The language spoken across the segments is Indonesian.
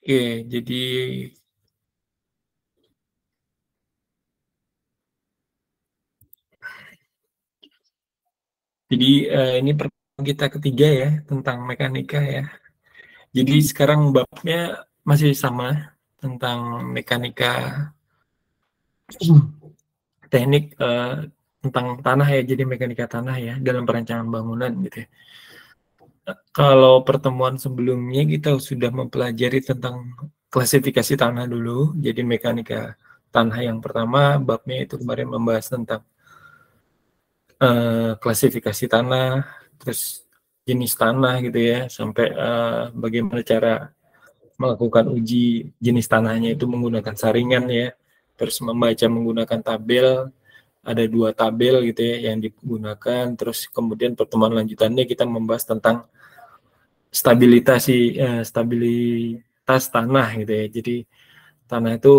Oke, jadi ini pertemuan kita ketiga ya tentang mekanika ya. Jadi sekarang babnya masih sama tentang mekanika teknik tentang tanah ya. Jadi mekanika tanah ya dalam perancangan bangunan gitu ya. Kalau pertemuan sebelumnya kita sudah mempelajari tentang klasifikasi tanah dulu. Jadi mekanika tanah yang pertama babnya itu kemarin membahas tentang klasifikasi tanah, terus jenis tanah gitu ya, sampai bagaimana cara melakukan uji jenis tanahnya itu menggunakan saringan ya, terus membaca menggunakan tabel, ada 2 tabel gitu ya yang digunakan, terus kemudian pertemuan lanjutannya kita membahas tentang stabilitas tanah gitu ya. Jadi tanah itu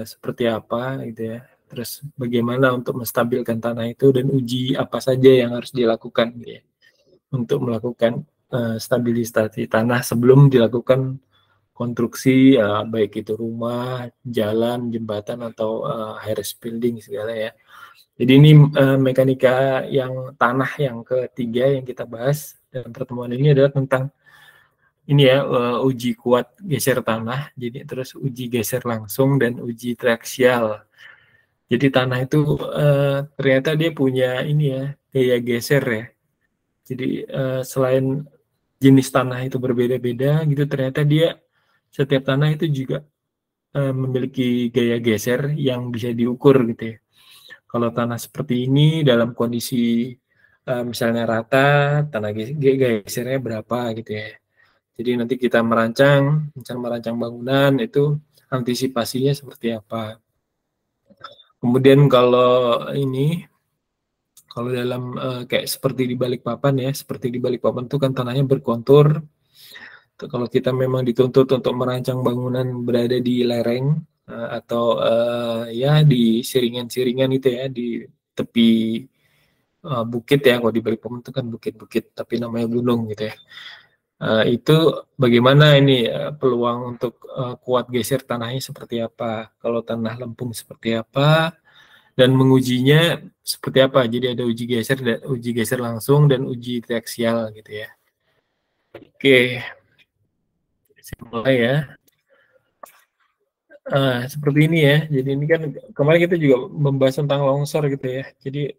seperti apa gitu ya. Terus bagaimana untuk menstabilkan tanah itu dan uji apa saja yang harus dilakukan gitu ya. Untuk melakukan stabilisasi tanah sebelum dilakukan konstruksi baik itu rumah, jalan, jembatan atau high-rise building segala ya. Jadi ini mekanika yang tanah yang ketiga yang kita bahas dalam pertemuan ini adalah tentang ini ya uji kuat geser tanah, jadi terus uji geser langsung dan uji triaksial. Jadi tanah itu ternyata dia punya ini ya gaya geser ya. Jadi selain jenis tanah itu berbeda-beda gitu, ternyata dia setiap tanah itu juga memiliki gaya geser yang bisa diukur gitu ya. Kalau tanah seperti ini dalam kondisi misalnya rata, tanah gaya gesernya berapa gitu ya. Jadi nanti kita merancang bangunan itu antisipasinya seperti apa. Kemudian kalau dalam kayak seperti di Balikpapan ya, seperti di Balikpapan itu kan tanahnya berkontur. Kalau kita memang dituntut untuk merancang bangunan berada di lereng atau ya di siringan-siringan itu ya, di tepi bukit ya, kalau di Balikpapan itu kan bukit-bukit tapi namanya gunung gitu ya. Itu bagaimana ini peluang untuk kuat geser tanahnya seperti apa, kalau tanah lempung seperti apa, dan mengujinya seperti apa. Jadi ada uji geser langsung dan uji triaksial gitu ya. Oke, saya mulai ya. Seperti ini ya. Jadi ini kan kemarin kita juga membahas tentang longsor gitu ya. Jadi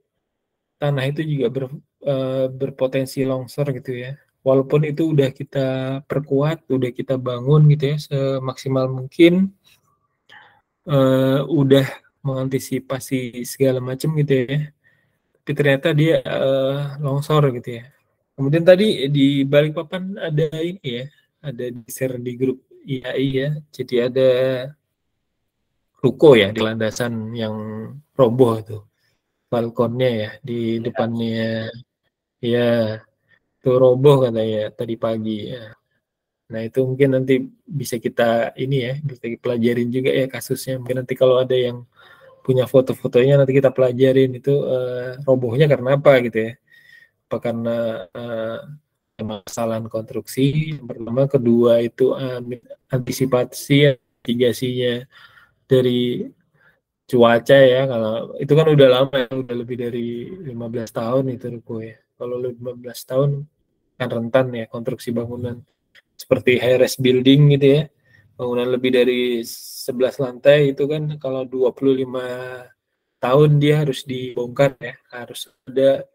tanah itu juga berpotensi longsor gitu ya. Walaupun itu udah kita perkuat, udah kita bangun gitu ya semaksimal mungkin, udah mengantisipasi segala macam gitu ya. Tapi ternyata dia longsor gitu ya. Kemudian tadi di Balikpapan ada ini ya, ada di-share di grup IAI ya. Jadi ada ruko ya di landasan yang roboh itu, balkonnya ya di depannya ya, itu roboh katanya tadi pagi ya. Nah itu mungkin nanti bisa kita ini ya, bisa pelajarin juga ya kasusnya. Mungkin nanti kalau ada yang punya foto-fotonya nanti kita pelajarin itu robohnya karena apa gitu ya. Apa karena kesalahan konstruksi yang pertama, kedua itu antisipasi mitigasinya dari cuaca ya. Kalau itu kan udah lama ya, udah lebih dari 15 tahun itu ruko ya. Kalau 15 tahun kan rentan ya konstruksi bangunan seperti high rise building gitu ya, bangunan lebih dari 11 lantai itu kan kalau 25 tahun dia harus dibongkar ya, harus ada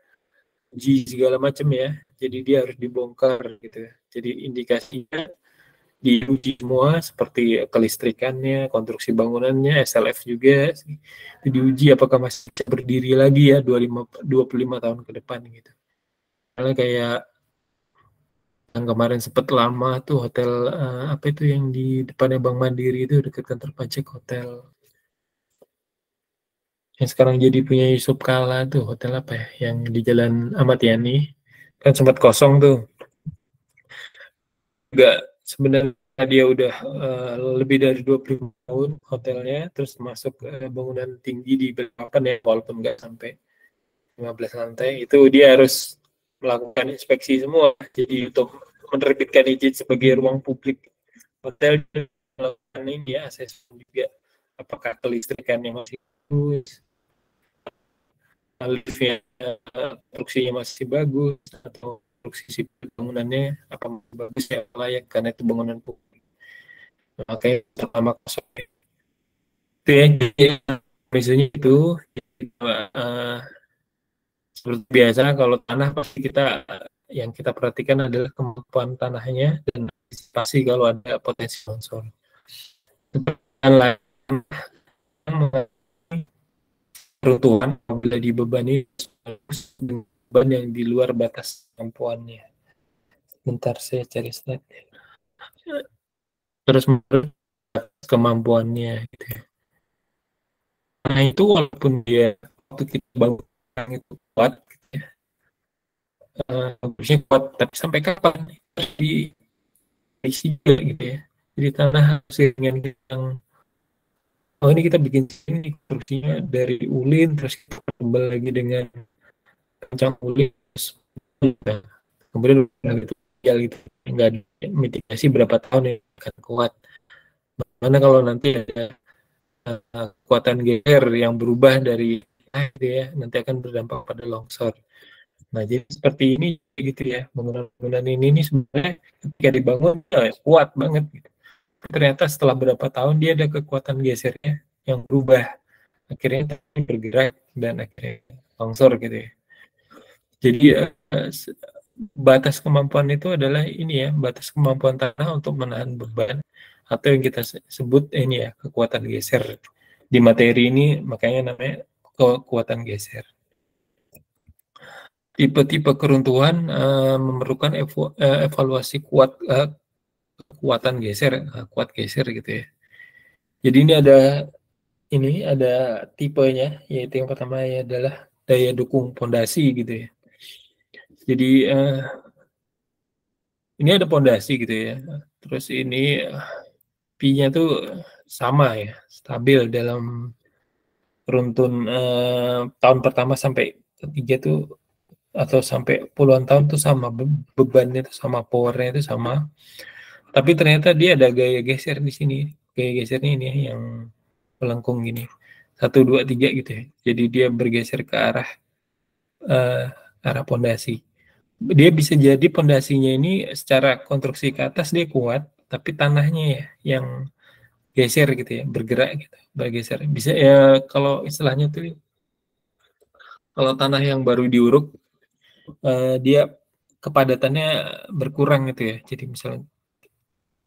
uji segala macam ya, jadi dia harus dibongkar gitu ya. Jadi indikasinya diuji semua seperti kelistrikannya, konstruksi bangunannya, SLF juga itu diuji apakah masih bisa berdiri lagi ya 25 tahun ke depan gitu. Karena kayak yang kemarin sempat lama tuh hotel apa itu yang di depannya Bank Mandiri itu dekat kantor pajak, hotel yang sekarang jadi punya Yusuf Kala tuh, hotel apa ya yang di Jalan Ahmad Yani, kan sempat kosong tuh juga. Sebenarnya dia udah lebih dari 25 tahun hotelnya, terus masuk bangunan tinggi di Balikpapan ya, walaupun nggak sampai 15 lantai, itu dia harus melakukan inspeksi semua. Jadi untuk menerbitkan izin sebagai ruang publik hotel melakukan ini ya, asesmen juga apakah kelistrikannya masih bagus, liftnya konstruksinya masih bagus, atau konstruksi bangunannya apa bagus ya, layak karena itu bangunan publik. Makanya pertama kosong itu ya, jadi misalnya itu uh, seperti biasa kalau tanah pasti kita yang kita perhatikan adalah kemampuan tanahnya dan antisipasi kalau ada potensi longsor. Dan lain runtuhan apabila dibebani beban yang di luar batas kemampuannya. Bentar saya cari slide. Terus kemampuannya gitu ya. Nah itu walaupun dia waktu kita bangun itu kuat, gitu ya, harusnya kuat, tapi sampai kapan di isi gitu ya. Jadi tanah harus dengan yang oh ini kita bikin ini konstruksinya dari ulin terus kita tambah lagi dengan kancang ulin terus, nah, kemudian udah gitu ya gitu nggak ada mitigasi berapa tahun yang akan kuat. Mana kalau nanti ada kekuatan geser yang berubah dari gitu ya, nanti akan berdampak pada longsor. Nah jadi seperti ini gitu ya, bangunan-bangunan ini sebenarnya ketika dibangun kuat banget gitu. Ternyata setelah berapa tahun dia ada kekuatan gesernya yang berubah, akhirnya bergerak dan akhirnya longsor gitu ya. Jadi batas kemampuan itu adalah ini ya, batas kemampuan tanah untuk menahan beban atau yang kita sebut ini ya, kekuatan geser. Di materi ini makanya namanya kekuatan geser. Tipe-tipe keruntuhan memerlukan evaluasi kekuatan geser, kuat geser gitu ya. Jadi ini ada tipenya, yaitu yang pertama ya adalah daya dukung pondasi gitu ya. Jadi ini ada pondasi gitu ya. Terus ini P-nya tuh sama ya, stabil dalam runtun tahun pertama sampai ketiga tuh atau sampai puluhan tahun tuh sama, bebannya tuh sama, powernya itu sama. Tapi ternyata dia ada gaya geser di sini. Gaya gesernya ini yang melengkung gini. 1, 2, 3 gitu ya. Jadi dia bergeser ke arah pondasi. Dia bisa jadi pondasinya ini secara konstruksi ke atas dia kuat, tapi tanahnya ya yang geser gitu ya, bergerak gitu, bergeser. Bisa ya kalau istilahnya tuh kalau tanah yang baru diuruk dia kepadatannya berkurang gitu ya. Jadi misalnya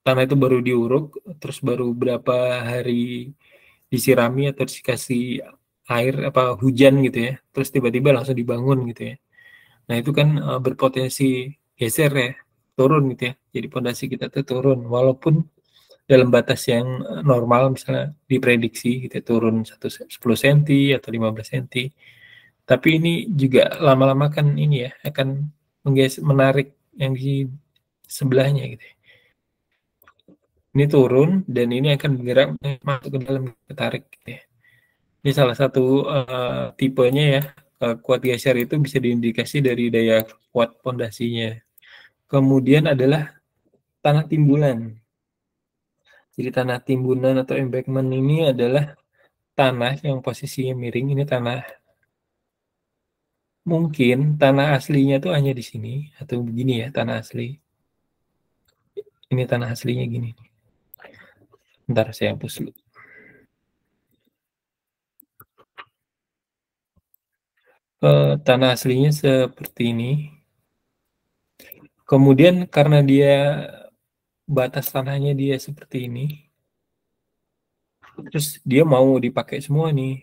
tanah itu baru diuruk, terus baru berapa hari disirami atau dikasih air apa hujan gitu ya, terus tiba-tiba langsung dibangun gitu ya. Nah itu kan berpotensi geser ya, turun gitu ya. Jadi pondasi kita tuh turun, walaupun dalam batas yang normal misalnya diprediksi gitu ya, turun 10 cm atau 15 cm. Tapi ini juga lama-lama kan ini ya akan menarik yang di sebelahnya gitu ya. Ini turun dan ini akan bergerak masuk ke dalam, ketarik gitu ya. Ini salah satu tipenya ya, kuat geser itu bisa diindikasi dari daya kuat pondasinya. Kemudian adalah tanah timbunan. Jadi tanah timbunan atau embankment ini adalah tanah yang posisinya miring. Ini tanah, mungkin tanah aslinya tuh hanya di sini atau begini ya, tanah asli. Ini tanah aslinya gini. Bentar saya hapus dulu. Tanah aslinya seperti ini. Kemudian karena dia batas tanahnya dia seperti ini, terus dia mau dipakai semua nih.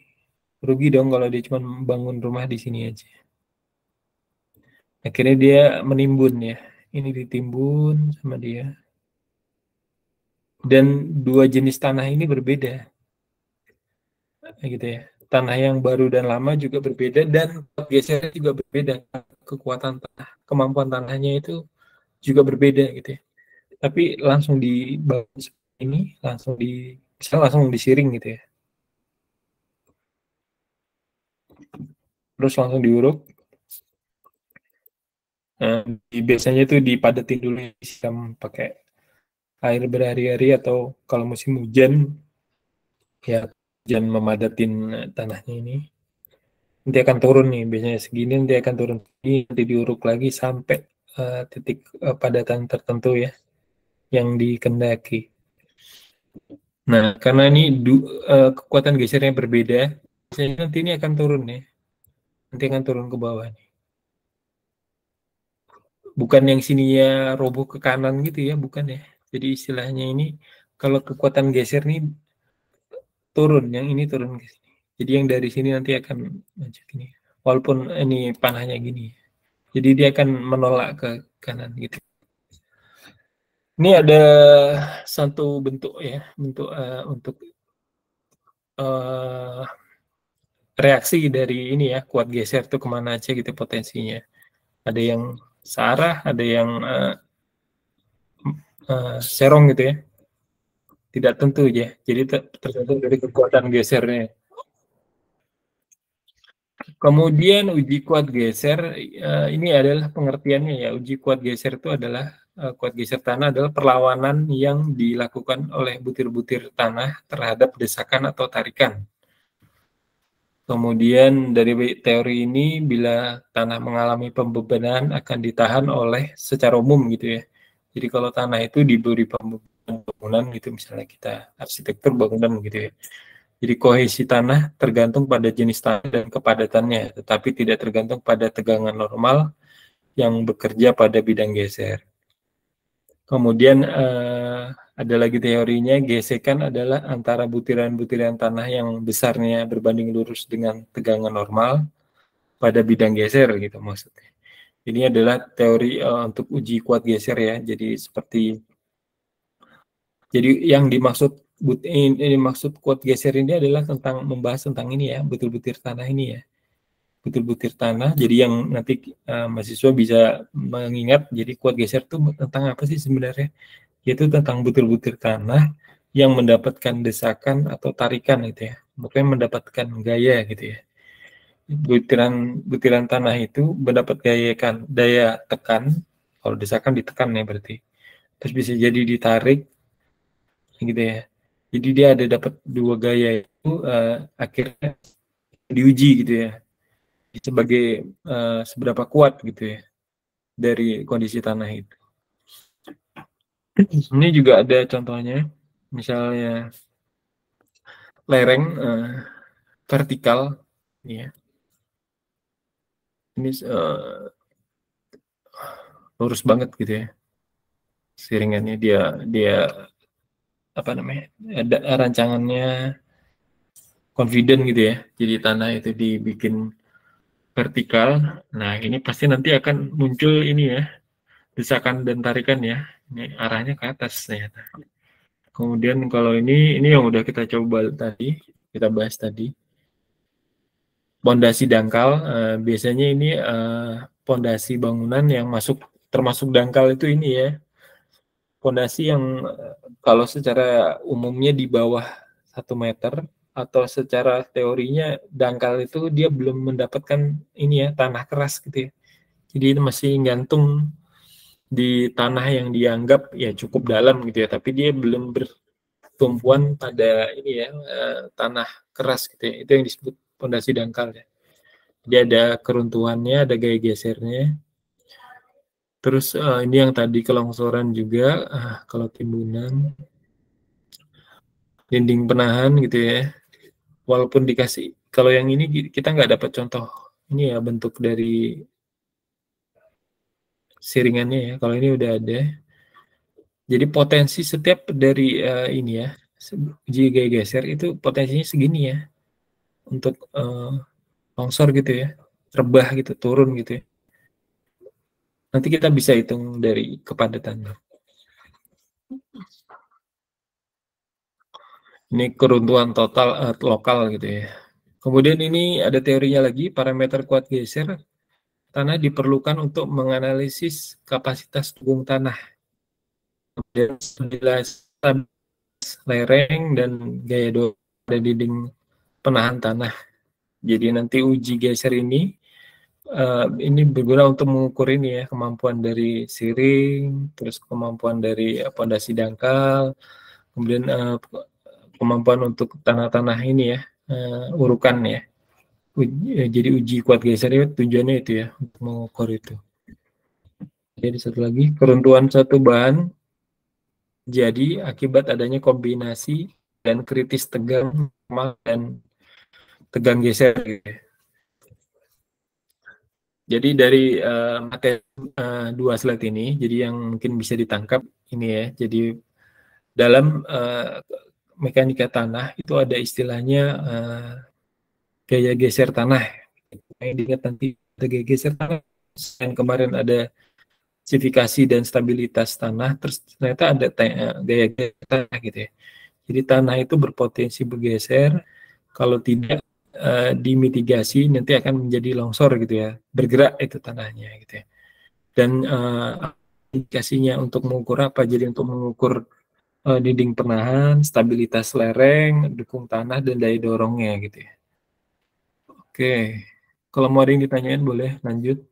Rugi dong kalau dia cuma bangun rumah di sini aja. Akhirnya dia menimbun ya. Ini ditimbun sama dia. Dan dua jenis tanah ini berbeda. Gitu ya. Tanah yang baru dan lama juga berbeda dan geser juga berbeda. Kekuatan tanah, kemampuan tanahnya itu juga berbeda gitu ya. Tapi langsung dibangun ini, misalnya langsung disiring gitu ya. Terus langsung diuruk. Nah, biasanya itu dipadatin dulu, disiram pakai air berhari-hari, atau kalau musim hujan ya hujan memadatin tanahnya ini, nanti akan turun nih, biasanya segini, nanti akan turun lagi, nanti diuruk lagi sampai titik padatan tertentu ya yang dikendaki. Nah, karena ini kekuatan gesernya berbeda, biasanya nanti ini akan turun ya, nanti akan turun ke bawah nih. Bukan yang sininya roboh ke kanan gitu ya, bukan ya. Jadi istilahnya ini kalau kekuatan geser nih turun, yang ini turun ke sini. Jadi yang dari sini nanti akan maju gini. Walaupun ini panahnya gini. Jadi dia akan menolak ke kanan gitu. Ini ada satu bentuk ya, bentuk untuk reaksi dari ini ya, kuat geser tuh kemana aja gitu potensinya. Ada yang searah, ada yang serong gitu ya. Tidak tentu ya. Jadi tergantung dari kekuatan gesernya. Kemudian uji kuat geser, ini adalah pengertiannya ya. Uji kuat geser itu adalah kuat geser tanah adalah perlawanan yang dilakukan oleh butir-butir tanah terhadap desakan atau tarikan. Kemudian dari teori ini, bila tanah mengalami pembebanan akan ditahan oleh secara umum gitu ya. Jadi kalau tanah itu diberi pembebanan bangunan gitu, misalnya kita arsitektur bangunan gitu ya. Jadi kohesi tanah tergantung pada jenis tanah dan kepadatannya, tetapi tidak tergantung pada tegangan normal yang bekerja pada bidang geser. Kemudian ada lagi teorinya, gesekan adalah antara butiran-butiran tanah yang besarnya berbanding lurus dengan tegangan normal pada bidang geser gitu maksudnya. Ini adalah teori untuk uji kuat geser ya. Jadi yang dimaksud kuat geser ini adalah tentang membahas tentang ini ya, butir-butir tanah ini ya. Butir-butir tanah. Jadi yang nanti mahasiswa bisa mengingat, jadi kuat geser itu tentang apa sih sebenarnya? Yaitu tentang butir-butir tanah yang mendapatkan desakan atau tarikan gitu ya. Makanya mendapatkan gaya gitu ya. Butiran tanah itu mendapat daya tekan, kalau desakan ditekan ya berarti. Terus bisa jadi ditarik gitu ya. Jadi dia ada dapat dua gaya itu akhirnya diuji gitu ya. Sebagai seberapa kuat gitu ya dari kondisi tanah itu. Ini juga ada contohnya, misalnya lereng vertikal, ya. Ini lurus banget gitu ya. Siringannya dia apa namanya? Ada rancangannya confident gitu ya. Jadi tanah itu dibikin vertikal. Nah, ini pasti nanti akan muncul ini ya, desakan dan tarikan ya. Ini arahnya ke atas ternyata. Kemudian kalau ini yang udah kita coba tadi, kita bahas tadi. Pondasi dangkal, biasanya ini pondasi bangunan yang termasuk dangkal itu ini ya. Pondasi yang kalau secara umumnya di bawah 1 meter, atau secara teorinya dangkal itu dia belum mendapatkan ini ya, tanah keras gitu ya. Jadi itu masih gantung di tanah yang dianggap ya cukup dalam gitu ya, tapi dia belum bertumpuan pada ini ya, tanah keras gitu ya. Itu yang disebut pondasi dangkal ya. Jadi ada keruntuhannya, ada gaya gesernya. Terus ini yang tadi kelongsoran juga, kalau timbunan, dinding penahan gitu ya. Walaupun dikasih, kalau yang ini kita nggak dapat contoh ini ya, bentuk dari siringannya ya. Kalau ini udah ada. Jadi potensi setiap dari ini ya, gaya geser itu potensinya segini ya, untuk longsor gitu ya, rebah gitu, turun gitu ya. Nanti kita bisa hitung dari kepadatannya. Ini keruntuhan total lokal gitu ya. Kemudian ini ada teorinya lagi, parameter kuat geser tanah diperlukan untuk menganalisis kapasitas dukung tanah. Kemudian lereng dan gaya dorong pada dinding penahan tanah. Jadi nanti uji geser ini Ini berguna untuk mengukur ini ya, kemampuan dari siring, terus kemampuan dari pondasi dangkal, kemudian kemampuan untuk tanah-tanah ini ya, urukan ya. Jadi uji kuat geser itu tujuannya itu ya, untuk mengukur itu. Jadi satu lagi, keruntuhan satu bahan jadi akibat adanya kombinasi dan kritis tegang dan tegang geser gitu ya. Jadi dari materi dua slide ini, jadi yang mungkin bisa ditangkap ini ya. Jadi dalam mekanika tanah itu ada istilahnya gaya geser tanah. Yang diingat nanti gaya geser tanah. Yang kemarin ada sifikasi dan stabilitas tanah, terus ternyata ada gaya geser tanah gitu ya. Jadi tanah itu berpotensi bergeser, kalau tidak dimitigasi nanti akan menjadi longsor gitu ya, bergerak itu tanahnya gitu ya. Dan indikasinya untuk mengukur apa? Jadi untuk mengukur dinding penahan, stabilitas lereng, dukung tanah dan daya dorongnya gitu ya. Oke, kalau mau ada yang ditanyain boleh lanjut.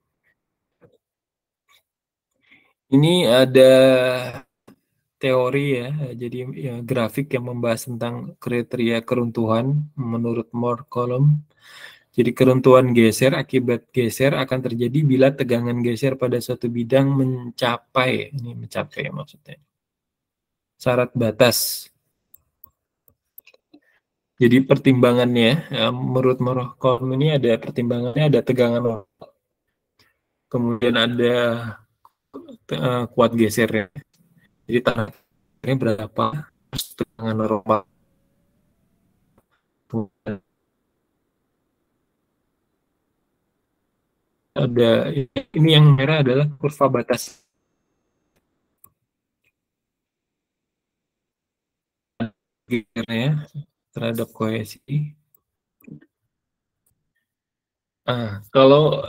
Ini ada teori ya, jadi ya, grafik yang membahas tentang kriteria keruntuhan menurut Moore-Colomb. Jadi keruntuhan geser akibat geser akan terjadi bila tegangan geser pada suatu bidang mencapai, ini mencapai maksudnya, syarat batas. Jadi pertimbangannya, menurut Moore-Colomb ini ada pertimbangannya, ada tegangan, kemudian ada kuat gesernya. Jadi tanahnya berapa, tegangan normal. Ada ini yang merah adalah kurva batas gesernya terhadap kohesi. Kalau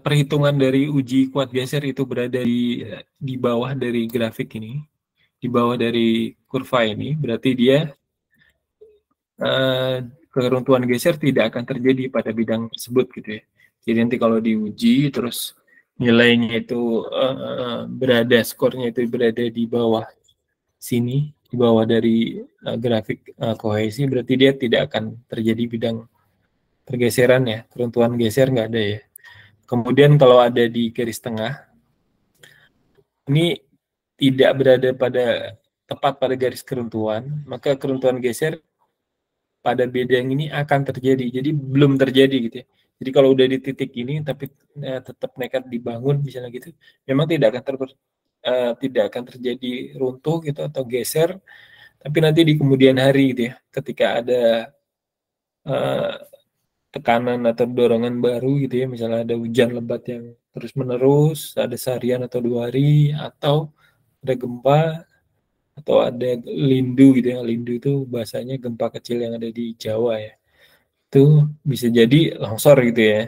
perhitungan dari uji kuat geser itu berada di bawah dari grafik ini, di bawah dari kurva ini, berarti dia keruntuhan geser tidak akan terjadi pada bidang tersebut gitu ya. Jadi nanti kalau diuji terus nilainya itu berada, skornya itu berada di bawah sini, di bawah dari grafik kohesi, berarti dia tidak akan terjadi bidang pergeseran ya, keruntuhan geser nggak ada ya. Kemudian kalau ada di garis tengah, ini tidak berada tepat pada garis keruntuhan, maka keruntuhan geser pada bidang ini akan terjadi. Jadi belum terjadi gitu ya. Jadi kalau udah di titik ini tapi tetap nekat dibangun misalnya gitu, memang tidak akan terjadi runtuh gitu atau geser, tapi nanti di kemudian hari gitu ya, ketika ada tekanan atau dorongan baru gitu ya, misalnya ada hujan lebat yang terus menerus, ada seharian atau 2 hari, atau ada gempa, atau ada lindu gitu ya. Lindu itu bahasanya gempa kecil yang ada di Jawa ya. Itu bisa jadi longsor gitu ya.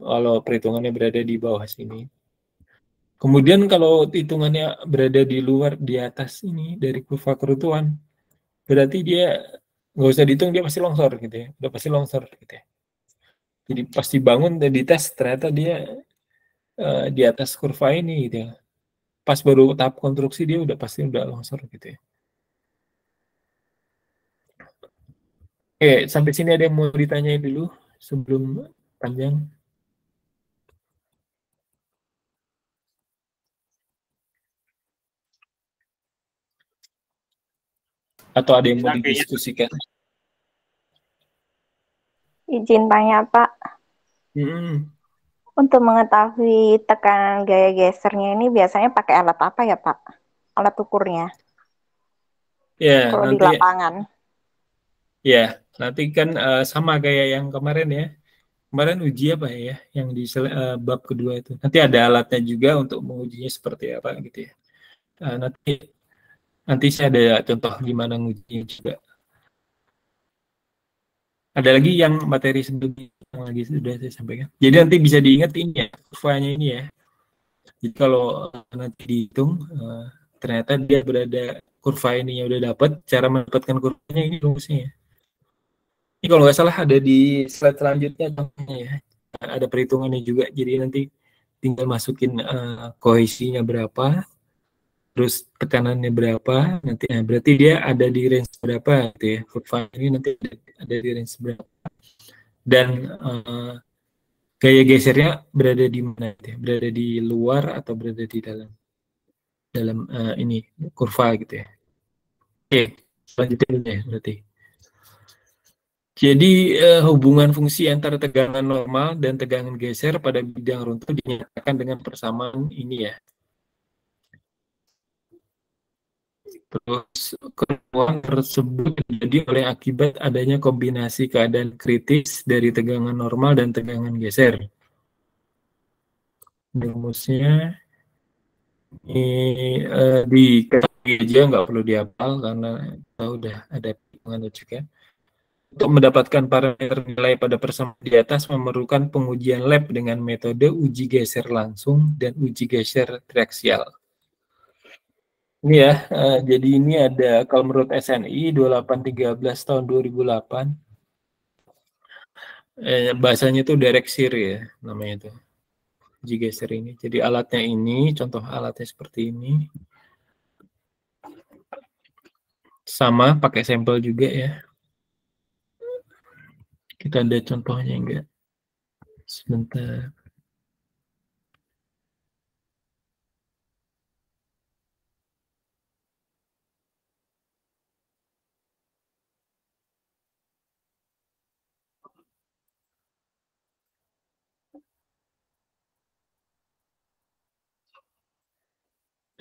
Kalau perhitungannya berada di bawah sini. Kemudian kalau hitungannya berada di luar, di atas ini dari kurva keruntuhan, berarti dia nggak usah dihitung, dia pasti longsor gitu ya. Udah pasti longsor gitu ya. Jadi pasti bangun dan dites ternyata dia di atas kurva ini gitu ya. Pas baru tahap konstruksi dia udah pasti udah longsor gitu ya. Oke, sampai sini ada yang mau ditanyain dulu sebelum panjang? Atau ada yang mau didiskusikan? Izin tanya, Pak. Untuk mengetahui tekanan gaya gesernya ini biasanya pakai alat apa ya, Pak? Alat ukurnya? Ya, kalau nanti, di lapangan. Ya, nanti kan sama kayak yang kemarin ya. Kemarin uji apa ya, yang di bab kedua itu. Nanti ada alatnya juga untuk mengujinya seperti apa gitu ya. Nanti saya ada contoh gimana ngujinya juga. Ada lagi yang materi sebelumnya yang lagi sudah saya sampaikan. Jadi nanti bisa diingat ini ya, kurvanya ini ya. Jadi kalau nanti dihitung, ternyata dia berada kurva ini yang udah dapat, cara mendapatkan kurvanya ini rumusnya ya. Ini kalau nggak salah ada di slide selanjutnya contohnya ya. ada perhitungannya juga. Jadi nanti tinggal masukin kohesinya berapa, terus tekanannya berapa, nanti berarti dia ada di range berapa gitu ya. Kurva ini nanti ada di range berapa. Dan gaya gesernya berada di mana gitu ya? Berada di luar atau berada di dalam ini kurva gitu ya. Oke, selanjutnya ya berarti. Jadi hubungan fungsi antara tegangan normal dan tegangan geser pada bidang runtuh dinyatakan dengan persamaan ini ya. Terus keluhan tersebut terjadi oleh akibat adanya kombinasi keadaan kritis dari tegangan normal dan tegangan geser. Rumusnya di aja nggak perlu dihafal karena kita udah ada hitungannya juga. Untuk mendapatkan parameter nilai pada persamaan di atas memerlukan pengujian lab dengan metode uji geser langsung dan uji geser triaksial. Ini ya, jadi ini ada kalau menurut SNI 2813 tahun 2008, bahasanya itu direct shear ya namanya itu, uji geser ini. Jadi alatnya ini, contoh alatnya seperti ini. Sama, pakai sampel juga ya. Kita ada contohnya enggak? Sebentar.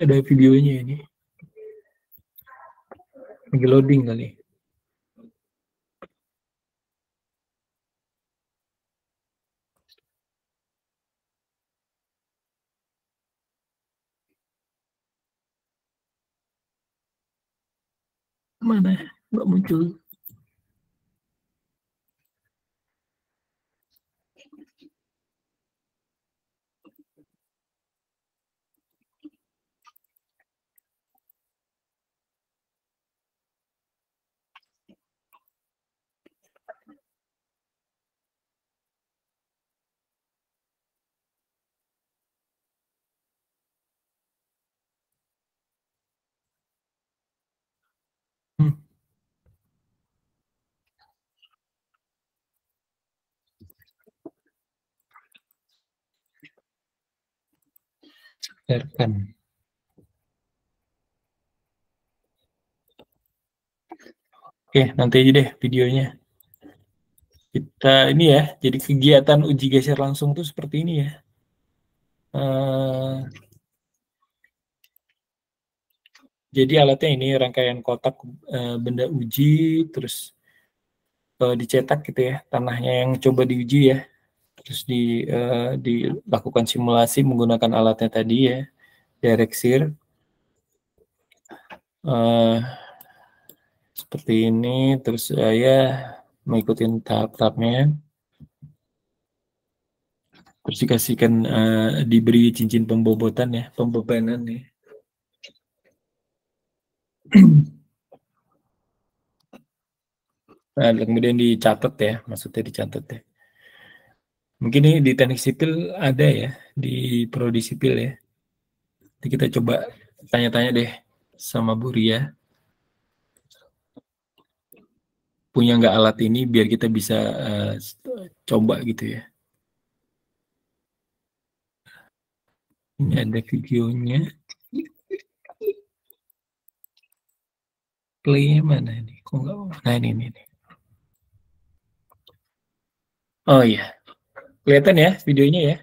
Ada videonya ini. Lagi loading kali. Mana? Nggak muncul. Biarkan. Oke, nanti aja deh videonya. Kita ini ya, jadi kegiatan uji geser langsung tuh seperti ini ya. Jadi alatnya ini rangkaian kotak benda uji, terus dicetak gitu ya, tanahnya yang coba diuji ya, terus dilakukan simulasi menggunakan alatnya tadi ya, direct shear. Seperti ini, terus saya mengikuti tahap-tahapnya. Terus dikasihkan diberi cincin pembobotan ya, pembebanan ya. Nah, kemudian dicatat ya, maksudnya dicatat ya. Mungkin ini di teknik sipil ada ya, di prodi sipil ya. Jadi kita coba tanya-tanya deh sama Bu Ria. Punya nggak alat ini biar kita bisa coba gitu ya. Ini ada videonya. Play-nya mana ini? Kok nggak? Nah ini. Oh iya, kelihatan ya videonya ya.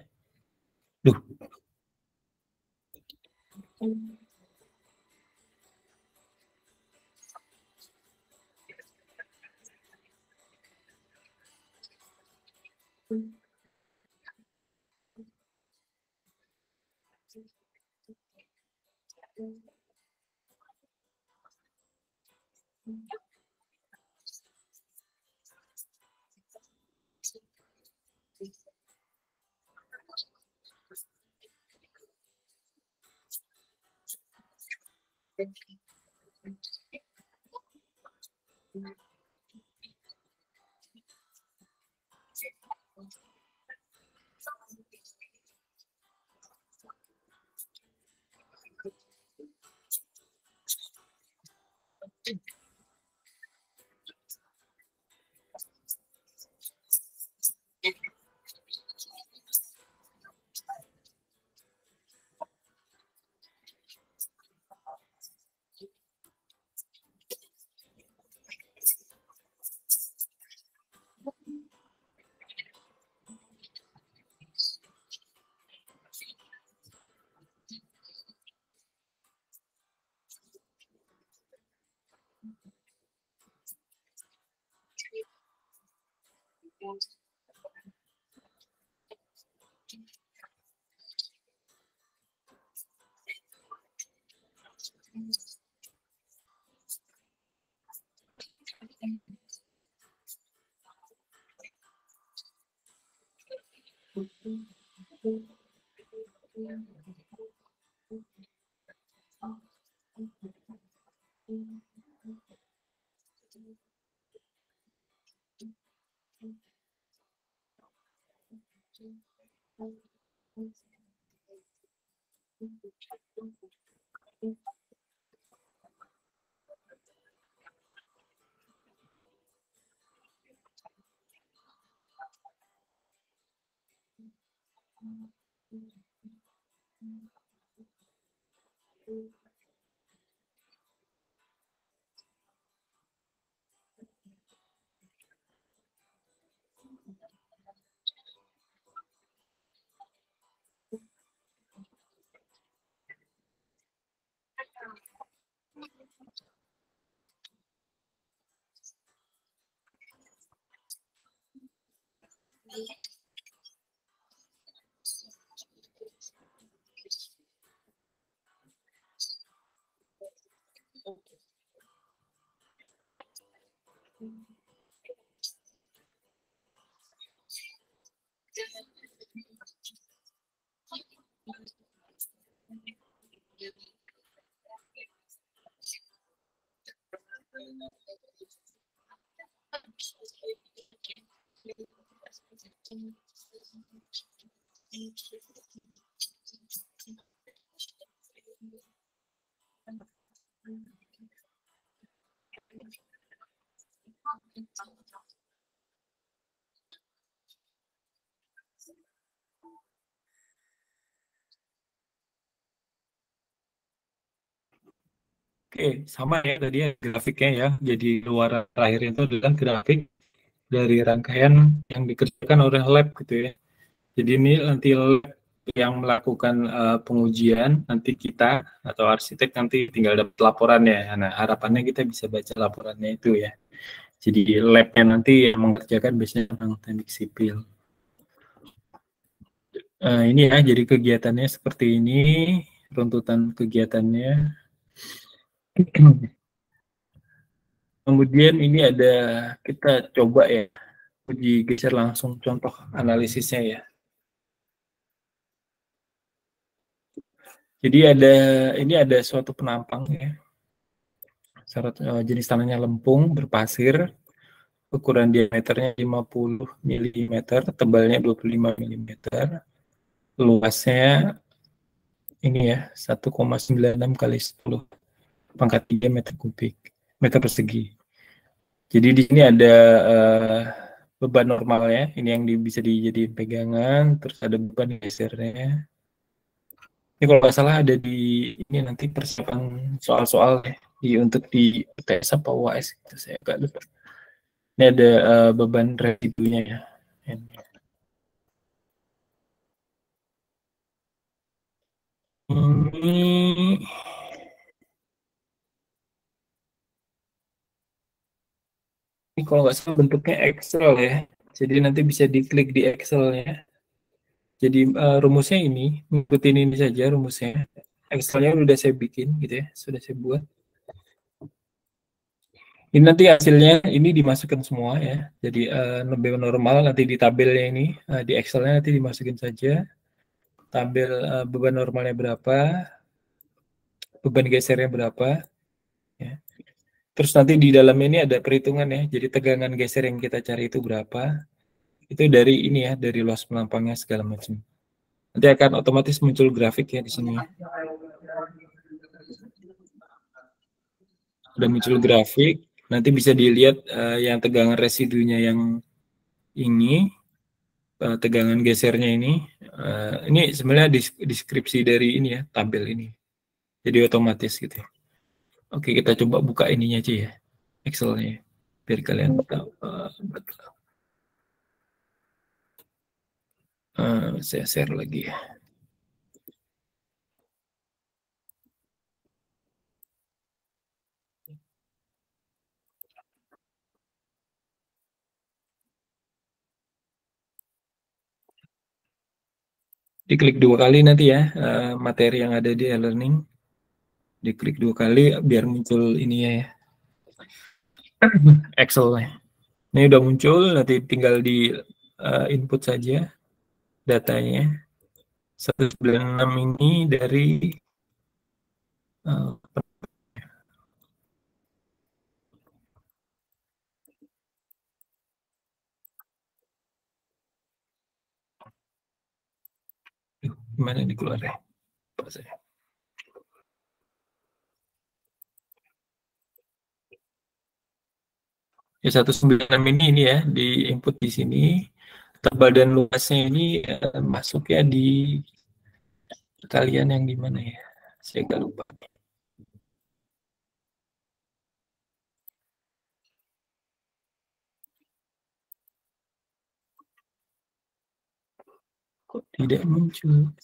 Duh. Oke, sama ya tadi ya grafiknya ya. Jadi luar terakhir itu adalah grafik dari rangkaian yang dikerjakan oleh lab gitu ya. Jadi ini nanti lab yang melakukan pengujian, nanti kita atau arsitek nanti tinggal dapat laporannya. Nah, harapannya kita bisa baca laporannya itu ya. Jadi labnya nanti yang mengerjakan biasanya tentang teknik sipil. Ini ya, jadi kegiatannya seperti ini, runtutan kegiatannya. Kemudian ini ada, kita coba ya, uji geser langsung contoh analisisnya ya. Jadi ini ada suatu penampang ya, jenis tanahnya lempung, berpasir, ukuran diameternya 50 mm, tebalnya 25 mm, luasnya ini ya 1,96 kali 10 pangkat 3 meter kubik, meter persegi. Jadi di sini ada beban normalnya, ini yang bisa dijadiin pegangan, terus ada beban gesernya. Ini kalau nggak salah ada di ini nanti persiapan soal-soal ya, untuk di UTS apa UAS itu saya agak lupa. Ini ada beban residunya ya. Ini kalau nggak salah bentuknya Excel ya. Jadi nanti bisa diklik di Excel-nya. Jadi rumusnya ini, ngikutin ini saja rumusnya. Excel-nya udah saya bikin gitu ya, sudah saya buat. Ini nanti hasilnya ini dimasukkan semua ya. Jadi lebih normal nanti di tabelnya ini, di Excel-nya nanti dimasukin saja. Tabel beban normalnya berapa, beban gesernya berapa. Ya. Terus nanti di dalam ini ada perhitungan ya. Jadi tegangan geser yang kita cari itu berapa. Itu dari ini ya, dari luas penampangnya segala macam. Nanti akan otomatis muncul grafik ya di sini. Udah muncul grafik, nanti bisa dilihat yang tegangan residunya yang ini, tegangan gesernya ini sebenarnya deskripsi dari ini ya, tabel ini. Jadi otomatis gitu ya. Oke, kita coba buka ininya aja ya, Excel-nya, biar kalian tahu. Saya share lagi ya. Diklik 2 kali nanti ya materi yang ada di e-learning. Diklik 2 kali biar muncul ini ya, Excel-nya. Ini udah muncul, nanti tinggal di input saja datanya. 196 ini dari uh, gimana nih keluar ya? Ya 196 ini ya di input di sini. Tebal dan luasnya ini masuk ya di kalian yang di mana ya? Saya agak lupa. Kok tidak muncul?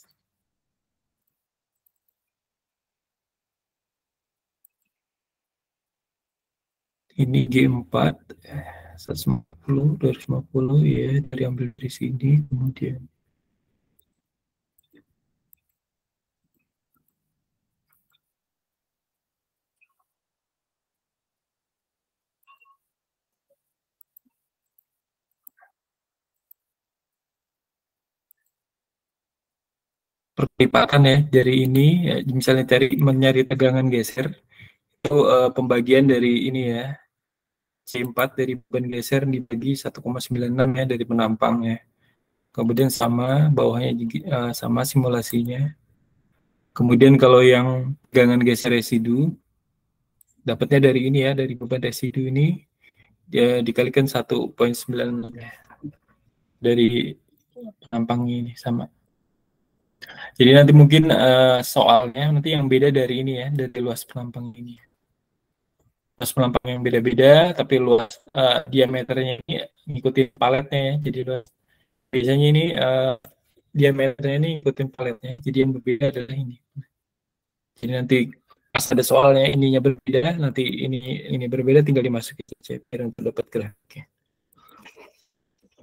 Ini G4 150 250 ya, dari ambil dari sini, kemudian perlipakan ya dari ini ya, misalnya mencari tegangan geser itu pembagian dari ini ya, C4 dari beban geser dibagi 1,96 ya dari penampang ya. Kemudian sama bawahnya juga, sama simulasinya. Kemudian kalau yang tegangan geser residu dapatnya dari ini ya, dari beban residu ini dia dikalikan 1,96 ya, dari penampang ini sama. Jadi nanti mungkin soalnya nanti yang beda dari ini ya, dari luas penampang ini. Luas penampang yang beda-beda, tapi luas diameternya ini ngikutin paletnya ya. Jadi biasanya ini diameternya ini ngikutin paletnya. Jadi yang berbeda adalah ini. Jadi nanti pas ada soalnya ininya berbeda, nanti ini berbeda, tinggal dimasukin saja biar untuk dapat grafiknya.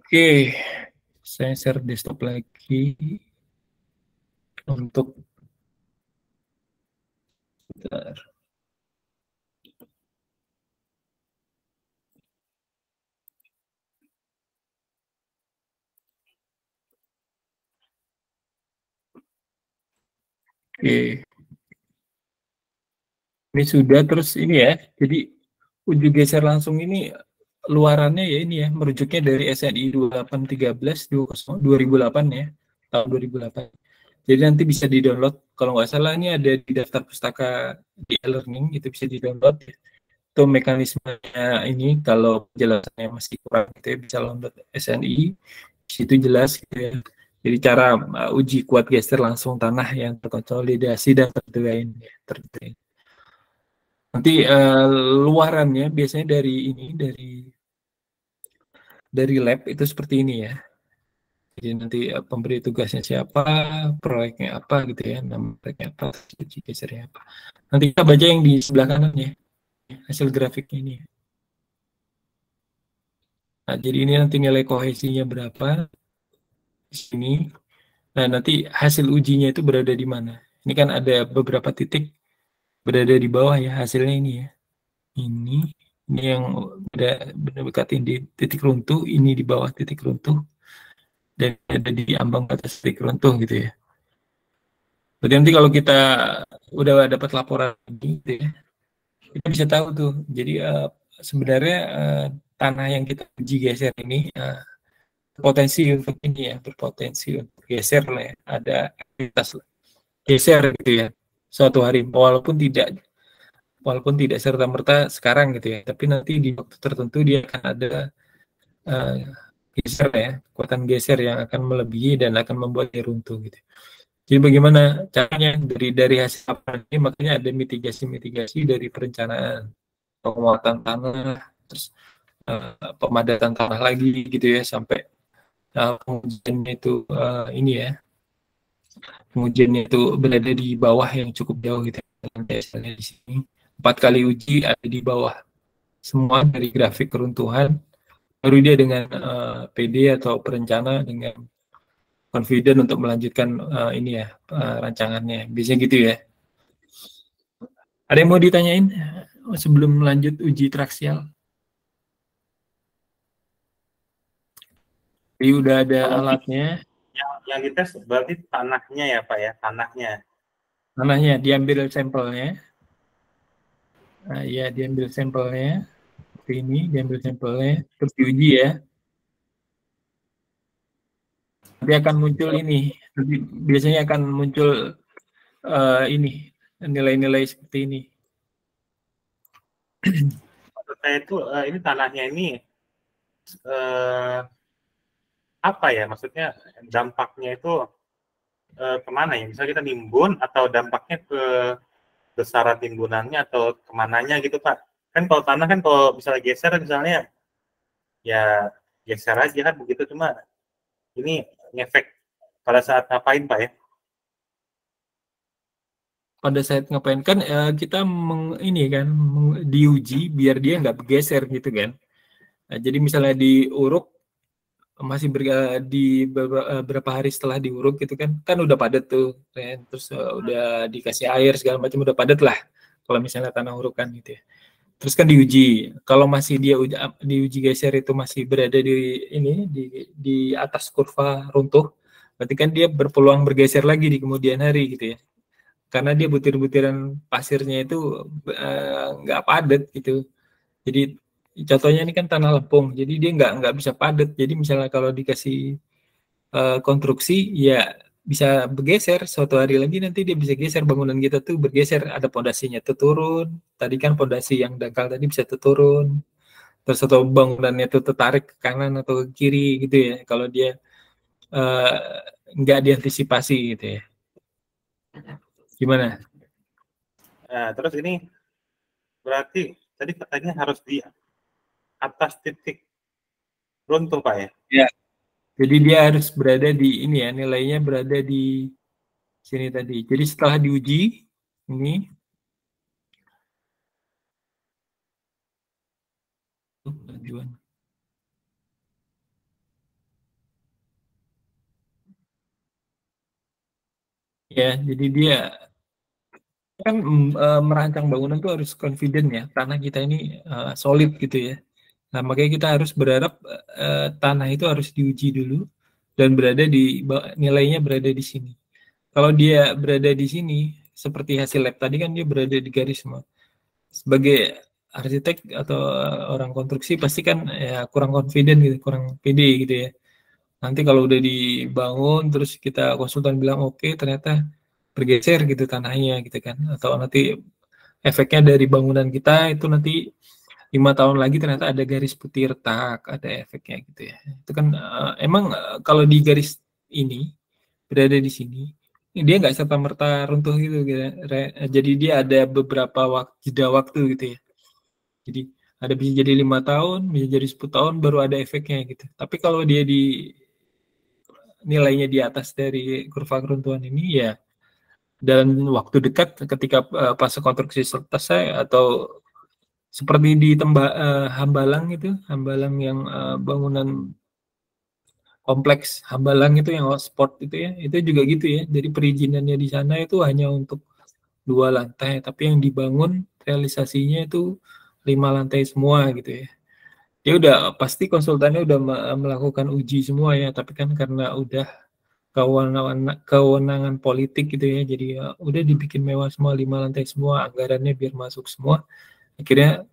Oke, saya share desktop lagi untuk bentar. Oke, ini sudah, terus ini ya. Jadi uji geser langsung ini luarannya ya ini ya, merujuknya dari SNI 2813 2008 ya, tahun 2008. Jadi nanti bisa di-download, kalau nggak salah ini ada di daftar pustaka di e-learning, itu bisa di-download. Itu mekanismenya ini, kalau penjelasannya masih kurang gitu ya, bisa download SNI, di situ jelas gitu ya. Jadi cara uji kuat geser langsung tanah yang terkonsolidasi dan terdrain. Nanti luarannya biasanya dari ini, dari lab itu seperti ini ya. Jadi nanti pemberi tugasnya siapa, proyeknya apa gitu ya, nama proyeknya apa, uji gesernya apa. Nanti kita baca yang di sebelah kanan ya, hasil grafiknya ini. Nah, jadi ini nanti nilai kohesinya berapa di sini. Nah, nanti hasil ujinya itu berada di mana. Ini kan ada beberapa titik berada di bawah ya, hasilnya ini ya. Ini yang mendekatin di titik runtuh, ini di bawah titik runtuh, dan ada di ambang batas titik runtuh gitu ya. Berarti nanti kalau kita udah dapat laporan ini gitu ya, kita bisa tahu tuh. Jadi sebenarnya tanah yang kita uji geser ini potensi untuk ini ya, berpotensi untuk geser lah ya. Ada aktivitas geser gitu ya suatu hari, walaupun tidak serta-merta sekarang gitu ya, tapi nanti di waktu tertentu dia akan ada uh, geser ya, kekuatan geser yang akan melebihi dan akan membuat dia runtuh gitu. Jadi bagaimana caranya dari hasil laporan ini, makanya ada mitigasi dari perencanaan, penguatan tanah, terus pemadatan tanah lagi gitu ya, sampai pengujiannya itu ini ya, pengujiannya itu berada di bawah yang cukup jauh gitu. Misalnya di sini 4 kali uji ada di bawah semua dari grafik keruntuhan, baru dia dengan PD atau perencana dengan confident untuk melanjutkan ini ya rancangannya, biasanya gitu ya. Ada yang mau ditanyain sebelum lanjut uji traksial? Jadi udah ada Kalau alatnya. yang dites berarti tanahnya ya Pak ya, Tanahnya diambil sampelnya. Nah, ya diambil sampelnya. Seperti ini, diambil sampelnya. Terus diuji ya. Nanti akan muncul ini. Nanti biasanya akan muncul ini nilai-nilai seperti ini. Maksud saya itu ini tanahnya ini apa ya? Maksudnya dampaknya itu kemana ya? Misalnya kita nimbun atau dampaknya ke besaran timbunannya atau kemananya gitu Pak? Kan kalau tanah kan kalau misalnya geser misalnya ya geser aja kan begitu, cuma ini ngefek pada saat ngapain Pak ya? Pada saat ngapain kan kita ini kan diuji biar dia nggak bergeser gitu kan. Nah, jadi misalnya diuruk masih di beberapa hari setelah diuruk gitu kan udah padat tuh kan. Terus udah dikasih air segala macam udah padat lah kalau misalnya tanah urukan gitu ya. Terus kan diuji kalau masih dia diuji geser itu masih berada di ini di atas kurva runtuh, berarti kan dia berpeluang bergeser lagi di kemudian hari gitu ya, karena dia butir-butiran pasirnya itu nggak padat gitu. Jadi contohnya ini kan tanah lempung, jadi dia nggak bisa padat. Jadi misalnya kalau dikasih konstruksi, ya bisa bergeser. Suatu hari lagi nanti dia bisa geser, bangunan kita tuh bergeser. Ada pondasinya tuh turun. Tadi kan pondasi yang dangkal tadi bisa tuh turun. Terus atau bangunannya tuh tertarik ke kanan atau ke kiri gitu ya. Kalau dia uh, nggak diantisipasi gitu ya. Gimana? Nah, terus ini berarti tadi katanya harus di atas titik runtuh Pak ya? Ya. Jadi dia harus berada di ini ya, nilainya berada di sini tadi. Jadi setelah diuji ini ya, jadi dia kan merancang bangunan tuh harus confident ya, tanah kita ini solid gitu ya. Nah, makanya kita harus berharap tanah itu harus diuji dulu dan berada di nilainya berada di sini. Kalau dia berada di sini, seperti hasil lab tadi kan dia berada di garis semua. Sebagai arsitek atau orang konstruksi pasti kan ya kurang confident gitu, kurang pede gitu ya. Nanti kalau udah dibangun terus kita konsultan bilang oke, ternyata bergeser gitu tanahnya gitu kan. Atau nanti efeknya dari bangunan kita itu nanti 5 tahun lagi ternyata ada garis putih retak, ada efeknya gitu ya. Itu kan emang kalau di garis ini berada di sini, dia nggak serta merta runtuh gitu, gitu. Jadi dia ada beberapa jeda waktu gitu ya. Jadi ada bisa jadi 5 tahun, bisa jadi 10 tahun baru ada efeknya gitu. Tapi kalau dia di nilainya di atas dari kurva keruntuhan ini ya dalam waktu dekat ketika fase konstruksi selesai atau seperti di Hambalang itu, Hambalang yang bangunan kompleks Hambalang itu yang hotspot itu ya, itu juga gitu ya. Jadi perizinannya di sana itu hanya untuk 2 lantai, tapi yang dibangun realisasinya itu 5 lantai semua gitu ya. Dia udah pasti konsultannya udah melakukan uji semua ya, tapi kan karena udah kewenangan politik gitu ya, jadi ya, udah dibikin mewah semua 5 lantai semua, anggarannya biar masuk semua. Akhirnya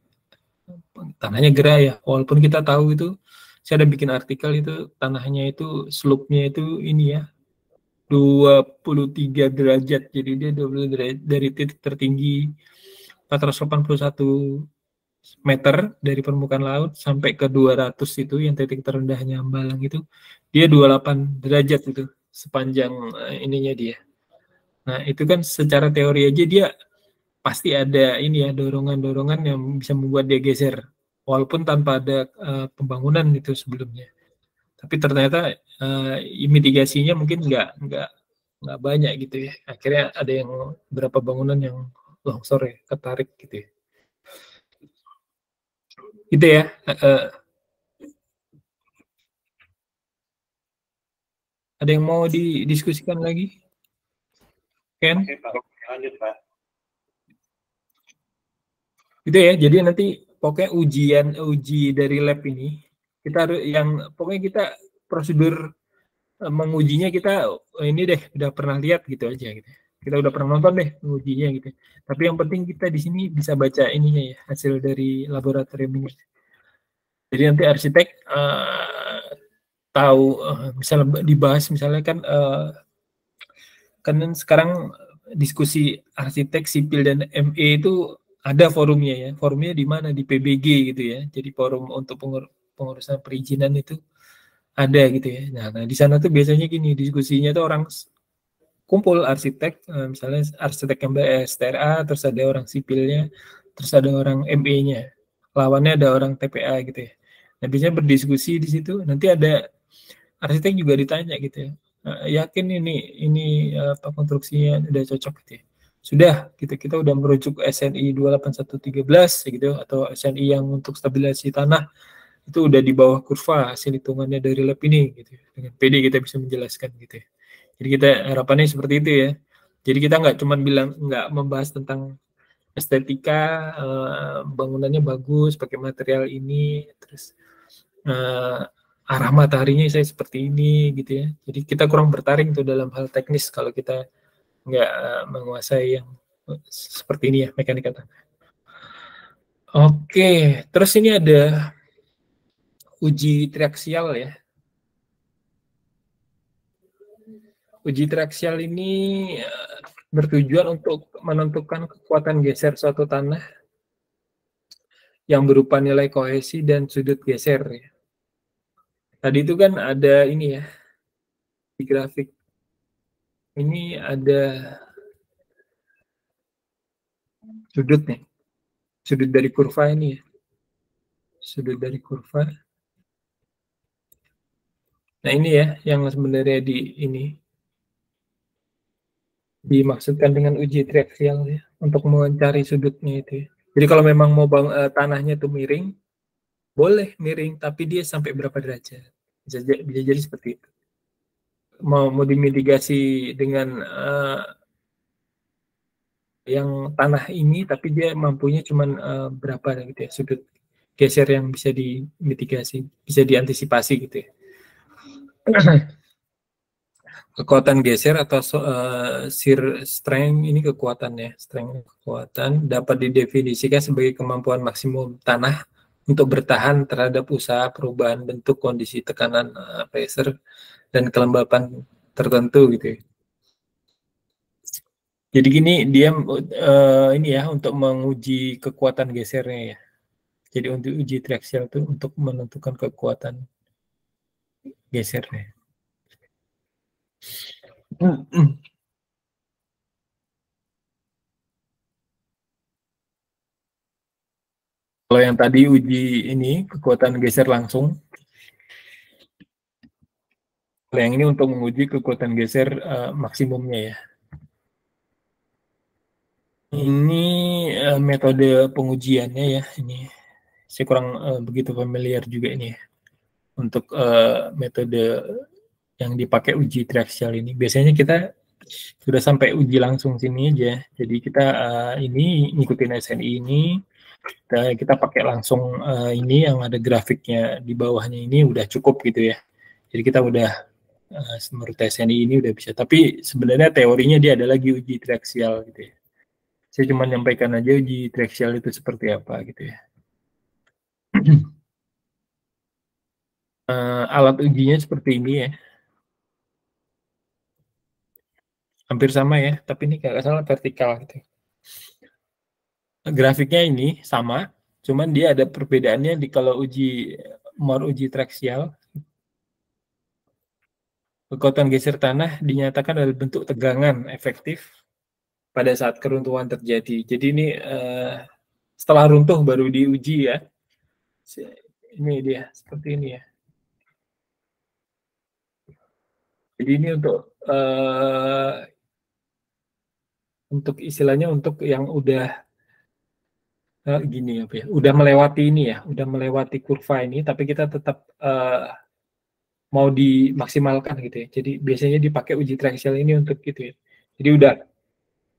tanahnya gerak ya, walaupun kita tahu itu, saya ada bikin artikel itu tanahnya itu slope-nya itu ini ya 23 derajat, jadi dia 20 derajat dari titik tertinggi 481 meter dari permukaan laut sampai ke 200 itu yang titik terendahnya Hambalang itu dia 28 derajat itu sepanjang ininya dia. Nah, itu kan secara teori aja dia pasti ada ini ya dorongan-dorongan yang bisa membuat dia geser walaupun tanpa ada pembangunan itu sebelumnya. Tapi ternyata mitigasinya mungkin nggak banyak gitu ya. Akhirnya ada yang berapa bangunan yang longsor ya, ketarik gitu ya. Gitu ya. Ada yang mau didiskusikan lagi? Ken? Oke Pak, lanjut Pak. Gitu ya. Jadi nanti pokoknya uji dari lab ini kita harus pokoknya kita prosedur mengujinya kita ini deh udah pernah lihat gitu aja gitu. Kita udah pernah nonton deh mengujinya gitu. Tapi yang penting kita di sini bisa baca ininya ya, hasil dari laboratorium ini. Jadi nanti arsitek tahu misalnya dibahas misalnya kan sekarang diskusi arsitek sipil dan ME itu ada forumnya ya. Forumnya di mana? Di PBG gitu ya. Jadi forum untuk pengurusan perizinan itu ada gitu ya. Nah di sana tuh biasanya gini diskusinya tuh orang kumpul arsitek, misalnya arsitek MBS, TRA, terus ada orang sipilnya, terus ada orang ME-nya, lawannya ada orang TPA gitu ya. Nah biasanya berdiskusi di situ, nanti ada arsitek juga ditanya gitu ya, yakin ini apa konstruksinya udah cocok gitu ya. Sudah gitu, kita udah merujuk SNI 28113 gitu atau SNI yang untuk stabilisasi tanah itu udah di bawah kurva hasil hitungannya dari lab ini gitu. Dengan PD kita bisa menjelaskan gitu ya. Jadi kita harapannya seperti itu ya. Jadi kita nggak membahas tentang estetika, bangunannya bagus, pakai material ini, terus arah mataharinya saya seperti ini gitu ya. Jadi kita kurang bertaring tuh dalam hal teknis kalau kita nggak menguasai yang seperti ini ya mekanika tanah. Oke, terus ini ada uji triaksial ya. Uji triaksial ini bertujuan untuk menentukan kekuatan geser suatu tanah yang berupa nilai kohesi dan sudut geser. Ya. Tadi itu kan ada ini ya, di grafik. Ini ada sudut nih, sudut dari kurva ini ya. Sudut dari kurva. Nah ini ya, yang sebenarnya dimaksudkan dengan uji triaksial ya, untuk mencari sudutnya itu ya. Jadi kalau memang mau tanahnya itu miring, boleh miring, tapi dia sampai berapa derajat? Bisa jadi seperti itu. Mau dimitigasi dengan yang tanah ini, tapi dia mampunya cuma berapa gitu ya, sudut geser yang bisa dimitigasi, bisa diantisipasi gitu ya. Kekuatan geser atau shear strength ini kekuatannya, kekuatan dapat didefinisikan sebagai kemampuan maksimum tanah untuk bertahan terhadap usaha perubahan bentuk kondisi tekanan pressure dan kelembapan tertentu gitu ya. Jadi gini dia ini ya untuk menguji kekuatan gesernya ya. Jadi untuk uji triaksial itu untuk menentukan kekuatan gesernya. Kalau yang tadi uji ini kekuatan geser langsung, kalau yang ini untuk menguji kekuatan geser maksimumnya ya. Ini metode pengujiannya ya. Ini saya kurang begitu familiar juga ini ya. Untuk metode yang dipakai uji triaksial ini. Biasanya kita sudah sampai uji langsung sini aja. Jadi kita ini ngikutin SNI ini. Kita pakai langsung ini yang ada grafiknya di bawahnya ini udah cukup gitu ya. Jadi kita udah menurut SNI ini udah bisa. Tapi sebenarnya teorinya dia ada lagi uji triaksial gitu ya. Saya cuma nyampaikan aja uji triaksial itu seperti apa gitu ya. Alat ujinya seperti ini ya. Hampir sama ya, tapi ini kalau salah vertikal gitu. Grafiknya ini sama, cuman dia ada perbedaannya di kalau uji triaksial. Kekuatan geser tanah dinyatakan dalam bentuk tegangan efektif pada saat keruntuhan terjadi. Jadi ini setelah runtuh baru diuji ya. Ini dia seperti ini ya. Jadi ini untuk istilahnya untuk yang udah gini apa ya, udah melewati ini ya, udah melewati kurva ini, tapi kita tetap mau dimaksimalkan gitu ya. Jadi biasanya dipakai uji triaksial ini untuk gitu ya. Jadi udah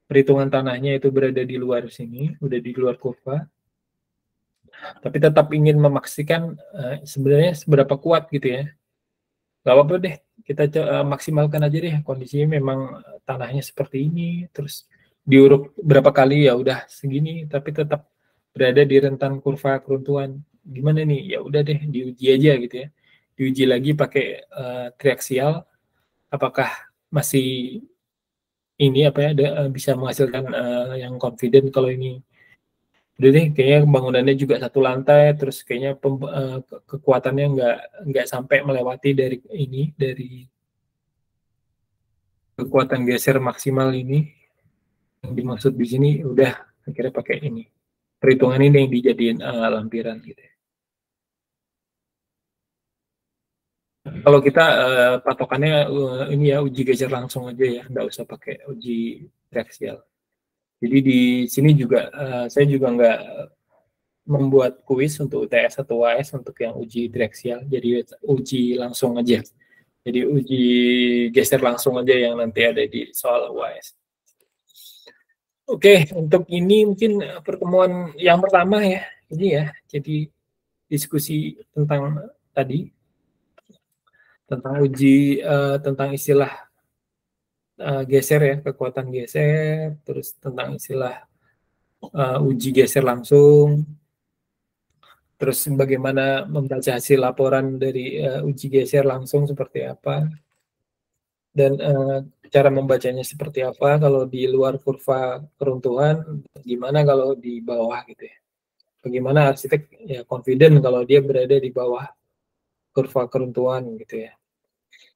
perhitungan tanahnya itu berada di luar sini, udah di luar kurva. tapi tetap ingin memaksikan sebenarnya seberapa kuat gitu ya. Gak apa-apa deh, kita maksimalkan aja deh kondisinya memang tanahnya seperti ini, terus diuruk berapa kali ya udah segini, tapi tetap berada di rentan kurva keruntuhan. Gimana nih? Ya udah deh diuji aja gitu ya. Diuji lagi pakai triaksial, apakah masih ini apa ya bisa menghasilkan yang confident kalau ini udah deh kayaknya bangunannya juga satu lantai terus kayaknya kekuatannya nggak sampai melewati dari kekuatan geser maksimal ini yang dimaksud di sini udah akhirnya pakai ini perhitungan ini yang dijadiin lampiran gitu. Kalau kita patokannya ini ya uji geser langsung aja ya, nggak usah pakai uji reaksial. Jadi di sini juga saya juga nggak membuat kuis untuk UTS atau UAS untuk yang uji direksial, jadi uji langsung aja. Jadi uji geser langsung aja yang nanti ada di soal UAS. Oke, untuk ini mungkin pertemuan yang pertama ya, ini ya. Jadi diskusi tentang tadi tentang uji tentang istilah geser ya, kekuatan geser, terus tentang istilah uji geser langsung, terus bagaimana membaca hasil laporan dari uji geser langsung seperti apa, dan cara membacanya seperti apa kalau di luar kurva keruntuhan, gimana kalau di bawah gitu ya. Bagaimana arsitek ya confident kalau dia berada di bawah kurva keruntuhan gitu ya.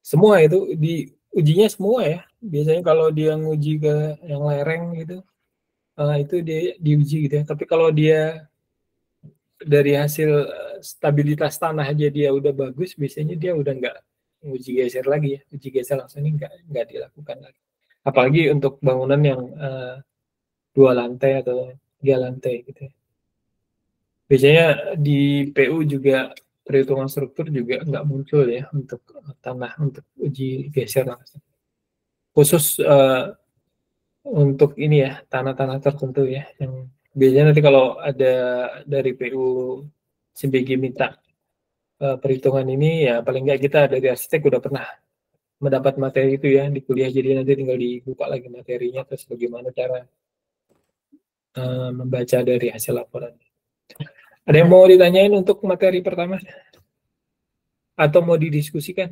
Semua itu diujinya semua ya. Biasanya kalau dia nguji ke yang lereng gitu, itu dia diuji gitu ya. Tapi kalau dia dari hasil stabilitas tanah aja dia udah bagus, biasanya dia udah nggak uji geser lagi ya. Uji geser langsung ini nggak dilakukan lagi. Apalagi untuk bangunan yang 2 lantai atau 3 lantai gitu ya. Biasanya di PU juga perhitungan struktur juga nggak muncul ya untuk tanah untuk uji geser langsung. Khusus untuk ini ya tanah-tanah tertentu ya yang biasanya nanti kalau ada dari PU CBG minta perhitungan ini ya paling nggak kita dari arsitek udah pernah mendapat materi itu ya di kuliah, jadi nanti tinggal dibuka lagi materinya terus bagaimana cara membaca dari hasil laporan. Ada yang mau ditanyain untuk materi pertama atau mau didiskusikan?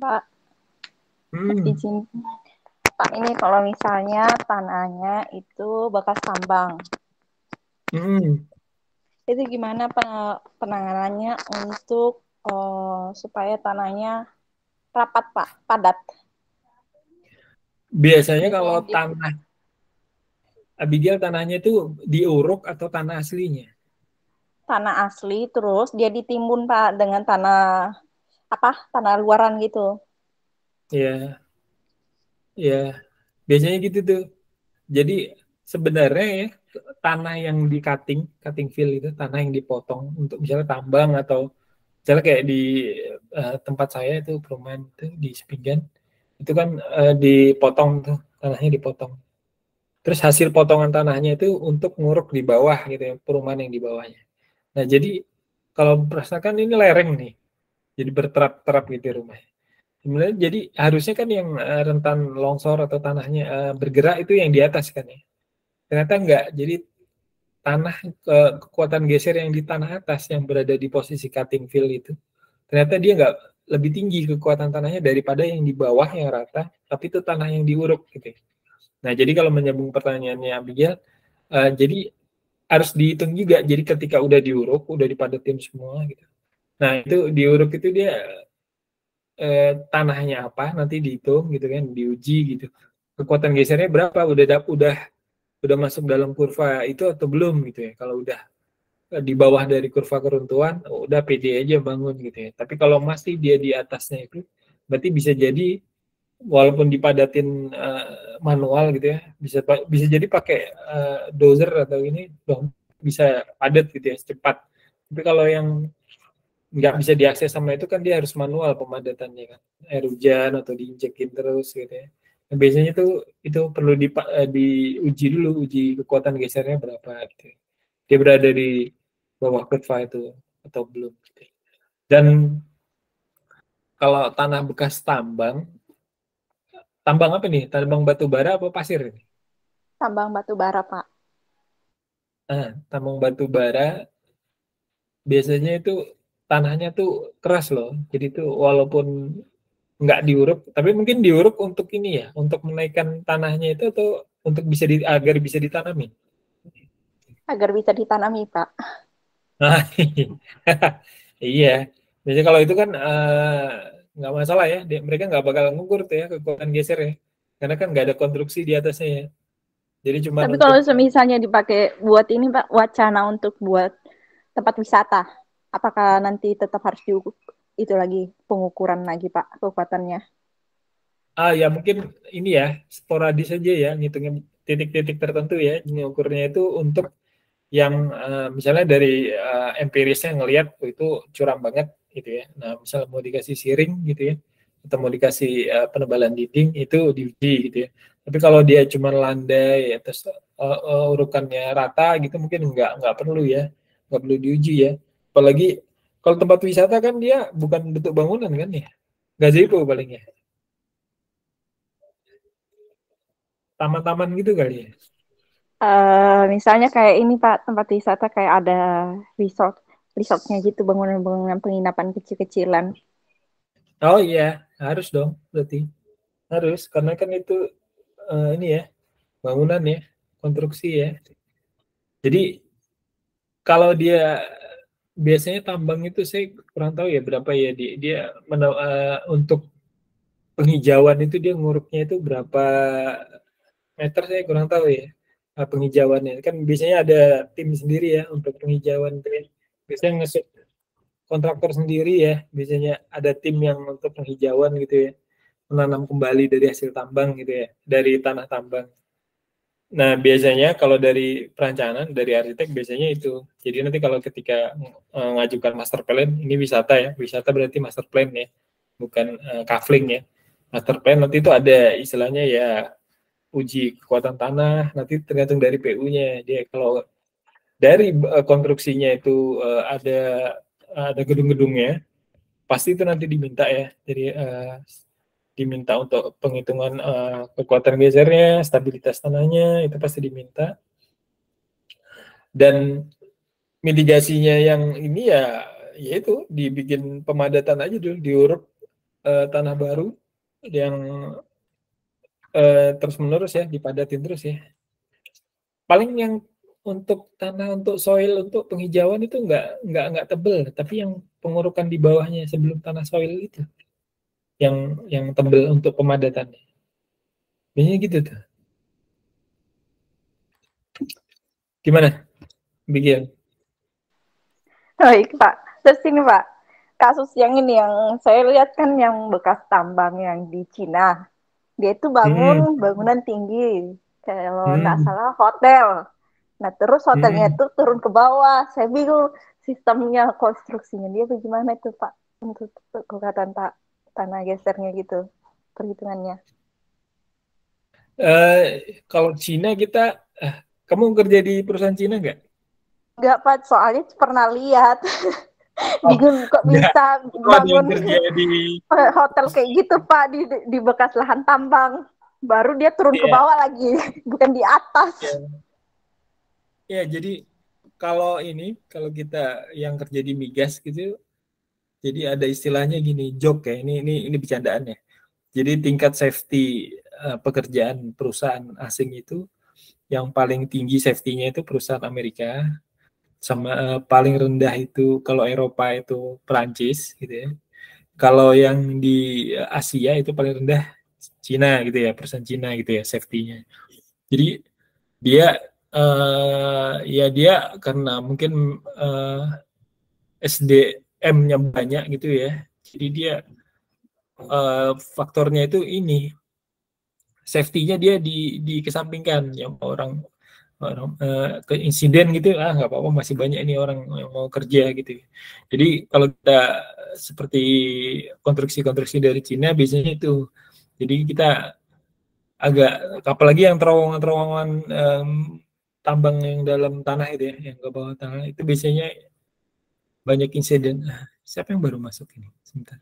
Pak, izin Pak, ini kalau misalnya tanahnya itu bekas tambang, itu gimana penanganannya untuk supaya tanahnya rapat Pak, padat? Biasanya kalau tanah Abigail tanahnya itu diuruk atau tanah aslinya? Tanah asli, terus dia ditimbun Pak dengan tanah tanah luaran gitu. Ya, ya. Biasanya gitu tuh. Jadi sebenarnya ya tanah yang di cutting fill itu tanah yang dipotong untuk misalnya tambang atau misalnya kayak di tempat saya itu perumahan itu di Sepinggan itu kan dipotong tuh tanahnya dipotong. Terus hasil potongan tanahnya itu untuk nguruk di bawah gitu ya perumahan yang di bawahnya. Nah jadi kalau merasakan ini lereng nih, jadi berterap-terap gitu rumah. Sebenarnya jadi harusnya kan yang rentan longsor atau tanahnya bergerak itu yang di atas kan ya. Ternyata enggak. Jadi tanah kekuatan geser yang di tanah atas yang berada di posisi cutting fill itu, ternyata dia enggak lebih tinggi kekuatan tanahnya daripada yang di bawah yang rata, tapi itu tanah yang diuruk gitu. Nah jadi kalau menyambung pertanyaannya Abigail, jadi harus dihitung juga. Jadi ketika udah diuruk, udah dipadatin semua gitu. Nah itu diuruk itu dia tanahnya apa nanti dihitung gitu kan, diuji gitu kekuatan gesernya berapa, udah masuk dalam kurva itu atau belum gitu ya. Kalau udah di bawah dari kurva keruntuhan udah pede aja bangun gitu ya. Tapi kalau masih dia di atasnya itu berarti bisa jadi walaupun dipadatin manual gitu ya, bisa jadi pakai dozer atau ini bisa padat gitu ya cepat. Tapi kalau yang nggak bisa diakses sama itu kan dia harus manual pemadatannya kan, air hujan atau diinjekin terus gitu ya. Nah, biasanya itu perlu diuji dulu, uji kekuatan gesernya berapa gitu. dia berada di bawah kurva itu atau belum. Dan kalau tanah bekas tambang apa nih? Tambang batu bara apa pasir ini? Tambang batu bara, Pak. Tambang batu bara biasanya itu tanahnya tuh keras loh. Jadi tuh walaupun nggak diuruk, tapi mungkin diuruk untuk ini ya, untuk menaikkan tanahnya itu atau untuk agar bisa ditanami. Agar bisa ditanami, Pak. Nah, iya. Biasanya kalau itu kan nggak masalah ya, mereka nggak bakal ngukur tuh ya kekuatan geser ya, karena kan nggak ada konstruksi di atasnya ya. Jadi cuma Tapi untuk kalau misalnya dipakai buat ini, Pak, wacana untuk buat tempat wisata, apakah nanti tetap harus itu lagi pengukuran lagi, Pak, kekuatannya? ya mungkin ini ya sporadis saja ya, ngitungin titik-titik tertentu ya, ngukurnya itu untuk yang misalnya dari empirisnya ngelihat itu curam banget gitu ya. Nah, misalnya mau dikasih siring gitu ya, atau mau dikasih penebalan dinding itu diuji gitu ya. Tapi kalau dia cuma landai terus urukannya rata gitu mungkin nggak perlu ya, nggak perlu diuji ya. Apalagi kalau tempat wisata kan dia bukan bentuk bangunan kan ya, gazebo paling ya, taman-taman gitu kali ya. Misalnya kayak ini, Pak, tempat wisata kayak ada resortnya gitu, bangunan-bangunan penginapan kecil-kecilan. Oh iya, harus dong berarti. Harus, karena kan itu ini ya, bangunan ya, konstruksi ya. Jadi kalau dia biasanya tambang itu saya kurang tahu ya berapa ya dia untuk penghijauan itu dia nguruknya itu berapa meter saya kurang tahu ya, penghijauannya. Kan biasanya ada tim sendiri ya untuk penghijauan. Biasanya ngesuk kontraktor sendiri ya, biasanya ada tim yang untuk penghijauan gitu ya, menanam kembali dari hasil tambang gitu ya, dari tanah tambang. Nah, biasanya kalau dari perencanaan, dari arsitek biasanya itu. Jadi nanti kalau ketika ngajukan master plan, ini wisata ya, wisata berarti master plan ya, bukan kafling ya. Master plan nanti itu ada istilahnya ya uji kekuatan tanah, nanti tergantung dari PU-nya. Dia kalau dari konstruksinya itu ada gedung-gedungnya, pasti itu nanti diminta ya. Jadi diminta untuk penghitungan kekuatan gesernya, stabilitas tanahnya, itu pasti diminta. Dan mitigasinya yang ini ya yaitu dibikin pemadatan aja dulu, diuruk tanah baru yang terus-menerus ya, dipadatin terus ya. Paling yang untuk tanah, untuk soil, untuk penghijauan itu nggak tebel, tapi yang pengurukan di bawahnya sebelum tanah soil itu yang tebel untuk pemadatannya. Biasanya gitu tuh. Gimana? Bikin. Baik, Pak. Terus ini, Pak, kasus yang ini yang saya lihat kan yang bekas tambang yang di Cina. Dia itu bangunan tinggi. Kalau nggak salah hotel. Nah, terus hotelnya itu turun ke bawah. Saya bingung sistemnya, konstruksinya dia bagaimana itu, Pak, untuk kekuatan tanah gesernya gitu, perhitungannya. Kalau Cina kita, kamu kerja di perusahaan Cina nggak? Nggak, Pak, soalnya pernah lihat. Bingung kok bisa bangun hotel kayak gitu, Pak, di bekas lahan tambang. Baru dia turun ke bawah lagi, bukan di atas. Ya, jadi kalau kita yang kerja di migas gitu, jadi ada istilahnya gini, joke ya, ini bercandaan ya. Jadi tingkat safety pekerjaan perusahaan asing itu yang paling tinggi safety-nya itu perusahaan Amerika, sama paling rendah itu kalau Eropa itu Perancis gitu ya. Kalau yang di Asia itu paling rendah Cina gitu ya, perusahaan Cina gitu ya safety-nya. Jadi dia ya dia karena mungkin SDM-nya banyak gitu ya. Jadi dia faktornya itu ini safety-nya dia dikesampingkan yang orang ke insiden gitu nggak apa-apa, masih banyak ini orang yang mau kerja gitu. Jadi kalau kita seperti konstruksi dari Cina biasanya itu, jadi kita agak apalagi yang terowongan tambang yang dalam tanah itu ya, yang ke bawah tanah itu biasanya banyak insiden. Siapa yang baru masuk ini? Sebentar.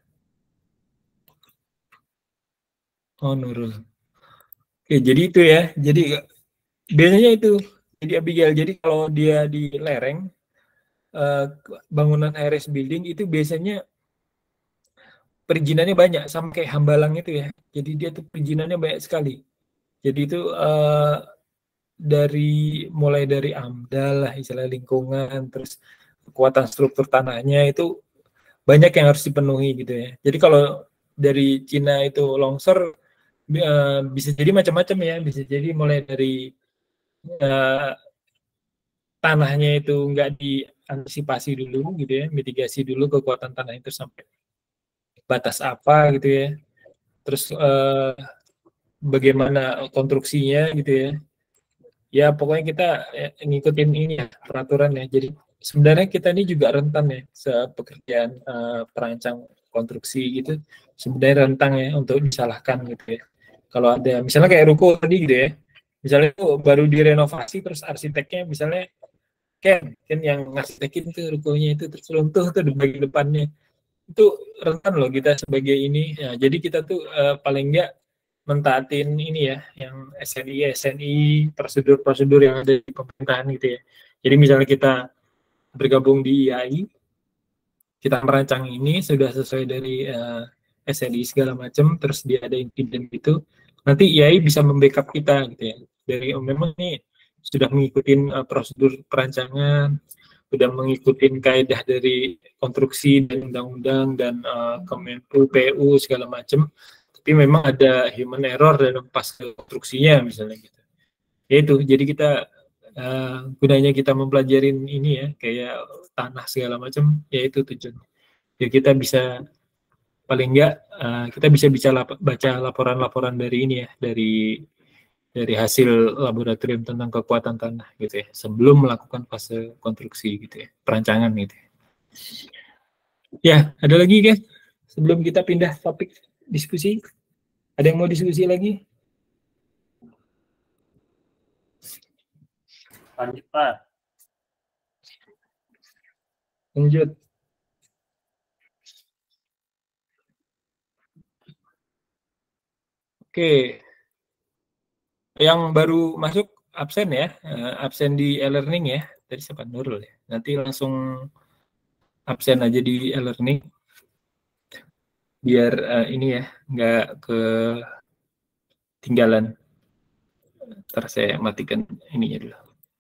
Oh, Nurul. Oke, jadi itu ya. Jadi biasanya itu. Jadi Abigail, jadi kalau dia di lereng, bangunan HRS building itu biasanya perizinannya banyak, sama kayak Hambalang itu ya. Jadi dia tuh perizinannya banyak sekali. Jadi itu mulai dari AMDAL lah, istilah lingkungan, terus kekuatan struktur tanahnya itu banyak yang harus dipenuhi gitu ya. Jadi kalau dari Cina itu longsor bisa jadi macam-macam ya, bisa jadi mulai dari uh, tanahnya itu nggak diantisipasi dulu gitu ya, mitigasi dulu kekuatan tanah itu sampai batas apa gitu ya. Terus bagaimana konstruksinya gitu ya. Ya pokoknya kita ngikutin ini ya peraturan ya. Jadi sebenarnya kita ini juga rentan ya pekerjaan perancang konstruksi gitu. Sebenarnya rentan ya untuk disalahkan gitu ya. Kalau ada misalnya kayak ruko tadi gitu ya. Misalnya itu baru direnovasi terus arsiteknya misalnya Ken yang ngarsitekin tuh rukonya itu terus runtuh tuh di bagian depannya. Itu rentan loh kita sebagai ini. Ya, jadi kita tuh paling enggak mentaatin ini ya, yang SNI, prosedur-prosedur yang ada di pemerintahan gitu ya. Jadi misalnya kita bergabung di IAI, kita merancang ini sudah sesuai dari SNI segala macam, terus dia ada insiden gitu, nanti IAI bisa membackup kita gitu ya. Dari memang ini sudah mengikuti prosedur perancangan, sudah mengikuti kaedah dari konstruksi dan undang-undang dan Kemenpu, PU segala macam. Tapi memang ada human error dalam pas konstruksinya misalnya gitu. Ya itu, jadi kita gunanya kita mempelajarin ini ya, kayak tanah segala macam, ya itu tujuan. Ya kita bisa paling enggak kita bisa baca laporan-laporan dari ini ya, dari hasil laboratorium tentang kekuatan tanah gitu ya, sebelum melakukan fase konstruksi gitu ya, perancangan gitu ya. Ya, ada lagi guys sebelum kita pindah topik diskusi? Ada yang mau diskusi lagi? Lanjut, Pak. Lanjut. Oke. Yang baru masuk absen ya, absen di e-learning ya. Tadi siapa Nurul ya. Nanti langsung absen aja di e-learning. Biar ini ya, nggak ketinggalan. Ntar saya matikan ininya dulu.